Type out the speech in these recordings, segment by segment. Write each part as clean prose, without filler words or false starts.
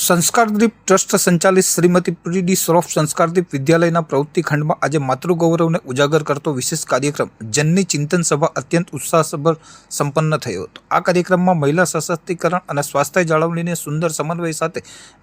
સંસ્કારદીપ trust સંચાલિત શ્રીમતી પ્રીડી શ્રોફ સંસ્કારદીપ વિદ્યાલયના પ્રવૃત્તિ ખંડમાં આજે માતૃગૌરવને ઉજાગર કરતો વિશેષ કાર્યક્રમ જનની ચિંતન સભા અત્યંત ઉત્સાહસભર સંપન્ન થયો હતો। આ કાર્યક્રમમાં મહિલા સશક્તિકરણ અને સ્વાસ્થ્ય જાળવણીને સુંદર સમન્વય સાથે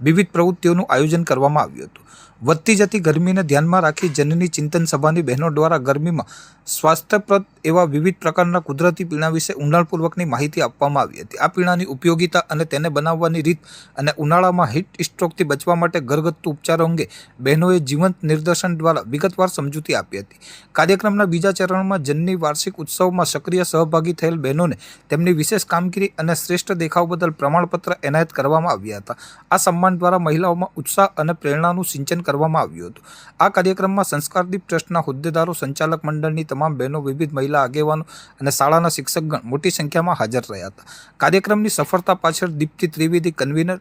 વિવિધ પ્રવૃત્તિઓનું આયોજન કરવામાં આવ્યું હતું। વધતી જતી ગરમીને ધ્યાનમાં રાખી જનની ચિંતન સભાની બહેનો દ્વારા ગરમીમાં સ્વાસ્થ્યપ્રદ એવા વિવિધ પ્રકારના કુદરતી પીણા વિશે ઊંડાણપૂર્વકની માહિતી આપવામાં આવી હતી। આ પીણાની ઉપયોગિતા અને તેને બનાવવાની રીત અને ઉનાળામાં હીટ સ્ટ્રોકથી બચવા માટે ઘરગથ્થુ ઉપચારો અંગે બહેનોએ જીવંત નિદર્શન દ્વારા વિગતવાર સમજૂતી આપી હતી। કાર્યક્રમના બીજા ચરણમાં જનની વાર્ષિક ઉત્સવમાં સક્રિય સહભાગી થયેલ બહેનોને તેમની વિશેષ કામગીરી અને શ્રેષ્ઠ દેખાવ બદલ પ્રમાણપત્ર એનાયત કરવામાં આવ્યા હતા। આ સન્માન દ્વારા મહિલાઓમાં ઉત્સાહ અને પ્રેરણાનું સિંચન કરવામાં આવ્યું હતું। આ કાર્યક્રમમાં સંસ્કારદીપ ટ્રસ્ટના હોદ્દેદારો, સંચાલક મંડળની તમામ બહેનો, વિવિધ મહિલા આગેવાનો અને શાળાના શિક્ષકગણ મોટી સંખ્યામાં હાજર રહ્યા હતા। કાર્યક્રમની સફળતા પાછળ દીપ્તિ ત્રિવેદી કન્વીનર,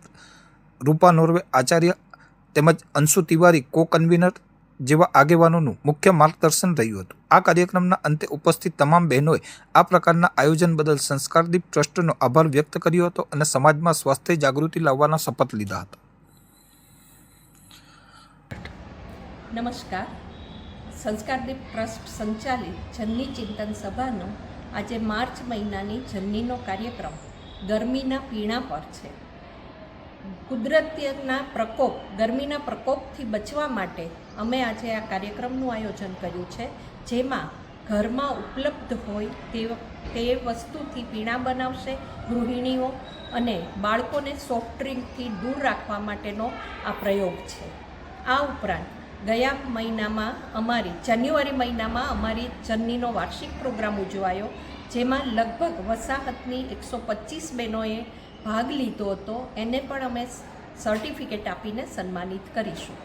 રૂપા નોર્વે આચાર્ય તેમજ અંશુ તિવારી કો કન્વીનર જેવા આગેવાનોનું મુખ્ય માર્ગદર્શન રહ્યું હતું। આ કાર્યક્રમના અંતે ઉપસ્થિત તમામ બહેનોએ આ પ્રકારના આયોજન બદલ સંસ્કારદીપ ટ્રસ્ટનો આભાર વ્યક્ત કર્યો હતો અને સમાજમાં સ્વાસ્થ્ય જાગૃતિ લાવવાના શપથ લીધા હતા। નમસ્કાર। સંસ્કારદીપ ટ્રસ્ટ સંચાલિત જનની ચિંતન સભાનો આજે માર્ચ મહિનાની જનનીનો કાર્યક્રમ ગરમીના પીણા પર છે। ગરમીના પ્રકોપથી બચવા માટે અમે આજે આ કાર્યક્રમનું આયોજન કર્યું છે, જેમાં ઘરમાં ઉપલબ્ધ હોય તે વસ્તુથી પીણા બનાવશે ગૃહિણીઓ અને બાળકોને સોફ્ટ ડ્રિંકથી દૂર રાખવા માટેનો આ પ્રયોગ છે। આ ઉપરાંત ગયા મહિનામાં જાન્યુઆરી મહિનામાં અમારી જનનીનો વાર્ષિક પ્રોગ્રામ ઉજવાયો, જેમાં લગભગ વસાહતની 125 બહેનોએ ભાગ લીધો હતો। એને પણ અમે સર્ટિફિકેટ આપીને સન્માનિત કરીશું।